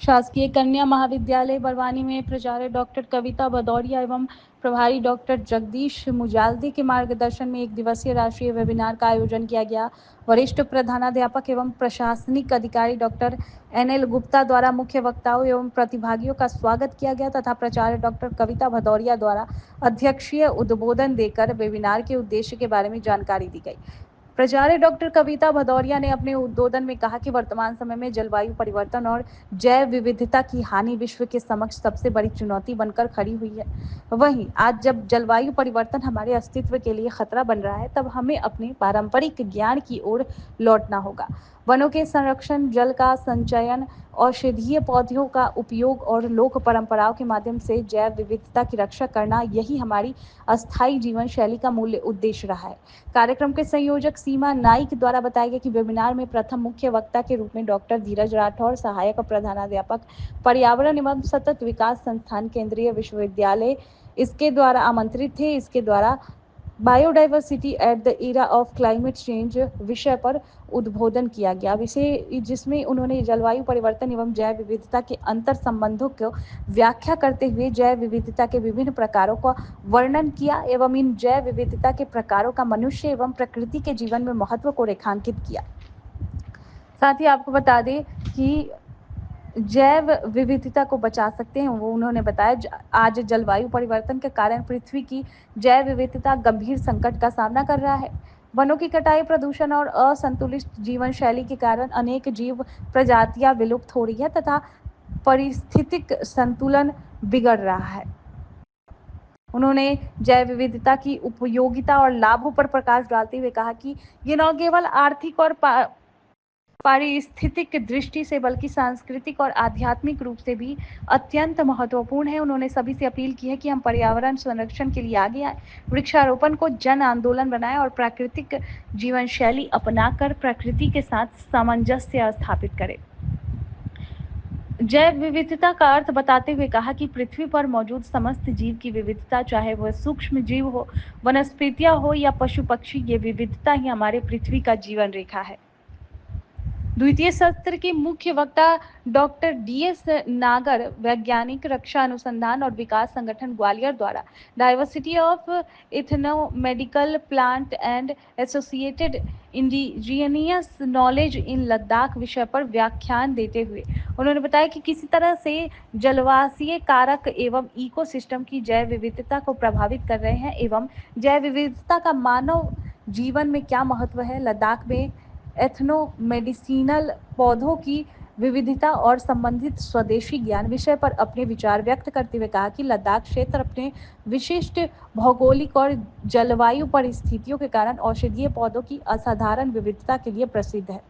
शासकीय कन्या महाविद्यालय बरवानी में प्राचार्य डॉक्टर कविता भदौरिया एवं प्रभारी डॉक्टर जगदीश मुजाल्दी के मार्गदर्शन में एक दिवसीय राष्ट्रीय वेबिनार का आयोजन किया गया। वरिष्ठ प्रधानाध्यापक एवं प्रशासनिक अधिकारी डॉक्टर NL गुप्ता द्वारा मुख्य वक्ताओं एवं प्रतिभागियों का स्वागत किया गया तथा प्राचार्य डॉक्टर कविता भदौरिया द्वारा अध्यक्षीय उद्बोधन देकर वेबिनार के उद्देश्य के बारे में जानकारी दी गई। प्राचार्य डॉक्टर कविता भदौरिया ने अपने उद्बोधन में कहा कि वर्तमान समय में जलवायु परिवर्तन और जैव विविधता की हानि विश्व के समक्ष सबसे बड़ी चुनौती बनकर खड़ी हुई है। वहीं आज जब जलवायु परिवर्तन हमारे अस्तित्व के लिए खतरा बन रहा है, तब हमें अपने पारंपरिक ज्ञान की ओर लौटना होगा। वनों के संरक्षण, जल का संचयन, औषधीय पौधों का उपयोग और लोक परंपराओं के माध्यम से जैव विविधता की रक्षा करना, यही हमारी अस्थायी जीवन शैली का मूल्य उद्देश्य रहा है। कार्यक्रम के संयोजक सीमा नाइक द्वारा बताया गया कि वेबिनार में प्रथम मुख्य वक्ता के रूप में डॉक्टर धीरज राठौर, सहायक प्रधानाध्यापक, पर्यावरण एवं सतत विकास संस्थान, केंद्रीय विश्वविद्यालय, इसके द्वारा आमंत्रित थे। इसके द्वारा biodiversity at the era of climate change विषय पर उद्बोधन किया गया, विषय जिसमें उन्होंने जलवायु परिवर्तन एवं जैव विविधता के अंतर संबंधों को व्याख्या करते हुए जैव विविधता के विभिन्न प्रकारों का वर्णन किया एवं इन जैव विविधता के प्रकारों का मनुष्य एवं प्रकृति के जीवन में महत्व को रेखांकित किया। साथ ही आपको बता दें कि जैव विविधता को बचा सकते हैं, वो उन्होंने बताया। आज जलवायु परिवर्तन के कारण पृथ्वी की जैव विविधता गंभीर संकट का सामना कर रहा है। वनों की कटाई, प्रदूषण और असंतुलित जीवन शैली के कारण अनेक जीव प्रजातियां विलुप्त हो रही है तथा पारिस्थितिक संतुलन बिगड़ रहा है। उन्होंने जैव विविधता की उपयोगिता और लाभों पर प्रकाश डालते हुए कहा कि ये न केवल आर्थिक और पारिस्थितिक दृष्टि से बल्कि सांस्कृतिक और आध्यात्मिक रूप से भी अत्यंत महत्वपूर्ण है। उन्होंने सभी से अपील की है कि हम पर्यावरण संरक्षण के लिए आगे आए, वृक्षारोपण को जन आंदोलन बनाएं और प्राकृतिक जीवन शैली अपनाकर प्रकृति के साथ सामंजस्य स्थापित करें। जैव विविधता का अर्थ बताते हुए कहा कि पृथ्वी पर मौजूद समस्त जीव की विविधता, चाहे वह सूक्ष्म जीव हो, वनस्पतियां हो या पशु पक्षी, ये विविधता ही हमारे पृथ्वी का जीवन रेखा है। द्वितीय सत्र की मुख्य वक्ता डॉक्टर DS नागर, वैज्ञानिक, रक्षा अनुसंधान और विकास संगठन ग्वालियर द्वारा diversity of ethno-medical plant and associated indigenous knowledge in Ladakh विषय पर व्याख्यान देते हुए उन्होंने बताया कि किसी तरह से जलवासीय कारक एवं इकोसिस्टम की जैव विविधता को प्रभावित कर रहे हैं एवं जैव विविधता का मानव जीवन में क्या महत्व है। लद्दाख में एथनो मेडिसिनल पौधों की विविधता और संबंधित स्वदेशी ज्ञान विषय पर अपने विचार व्यक्त करते हुए कहा कि लद्दाख क्षेत्र अपने विशिष्ट भौगोलिक और जलवायु परिस्थितियों के कारण औषधीय पौधों की असाधारण विविधता के लिए प्रसिद्ध है।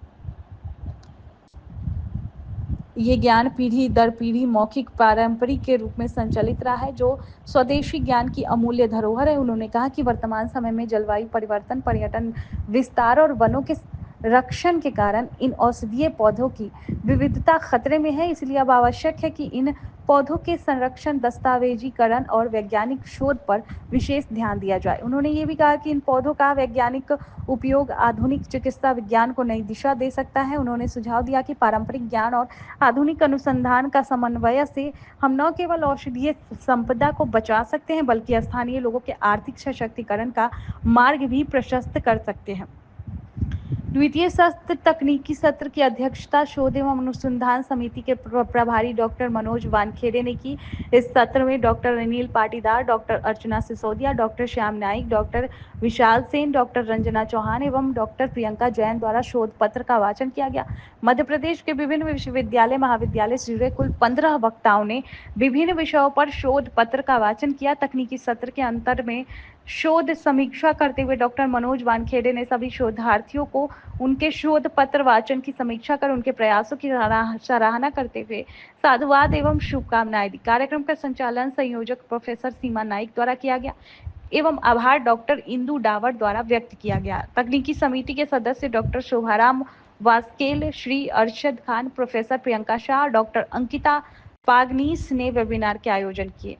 ये ज्ञान पीढ़ी दर पीढ़ी मौखिक पारंपरिक के रूप में संचालित रहा है, जो स्वदेशी ज्ञान की अमूल्य धरोहर है। उन्होंने कहा कि वर्तमान समय में जलवायु परिवर्तन, पर्यटन विस्तार और वनों के रक्षण के कारण इन औषधीय पौधों की विविधता खतरे में है। इसलिए अब आवश्यक है कि इन पौधों के संरक्षण, दस्तावेजीकरण और वैज्ञानिक शोध पर विशेष ध्यान दिया जाए। उन्होंने ये भी कहा कि इन पौधों का वैज्ञानिक उपयोग आधुनिक चिकित्सा विज्ञान को नई दिशा दे सकता है। उन्होंने सुझाव दिया कि पारंपरिक ज्ञान और आधुनिक अनुसंधान का समन्वय से हम न केवल औषधीय संपदा को बचा सकते हैं, बल्कि स्थानीय लोगों के आर्थिक सशक्तिकरण का मार्ग भी प्रशस्त कर सकते हैं। द्वितीय सत्र तकनीकी सत्र की अध्यक्षता शोध एवं अनुसंधान समिति के प्रभारी डॉक्टर मनोज वानखेड़े ने की। इस सत्र में डॉक्टर अनिल पाटीदार, डॉक्टर अर्चना सिसोदिया, डॉक्टर श्याम नाइक, डॉक्टर विशाल सेन, डॉक्टर रंजना चौहान एवं डॉक्टर प्रियंका जैन द्वारा शोध पत्र का वाचन किया गया। मध्य प्रदेश के विभिन्न विश्वविद्यालय, महाविद्यालय से जुड़े कुल 15 वक्ताओं ने विभिन्न विषयों पर शोध पत्र का वाचन किया। तकनीकी सत्र के अंतर में शोध समीक्षा करते हुए डॉक्टर मनोज वानखेड़े ने सभी शोधार्थियों को उनके शोध पत्र वाचन की समीक्षा कर उनके प्रयासों की सराहना करते हुए साधुवाद एवं शुभकामनाएं दी। कार्यक्रम का संचालन संयोजक प्रोफेसर सीमा नाइक द्वारा किया गया एवं आभार डॉक्टर इंदु डावर द्वारा व्यक्त किया गया। तकनीकी समिति के सदस्य doctor Shobharam Waskel, Shri Arshad Khan, professor Priyanka Shah, doctor Ankita Pagnis ने वेबिनार के आयोजन किए।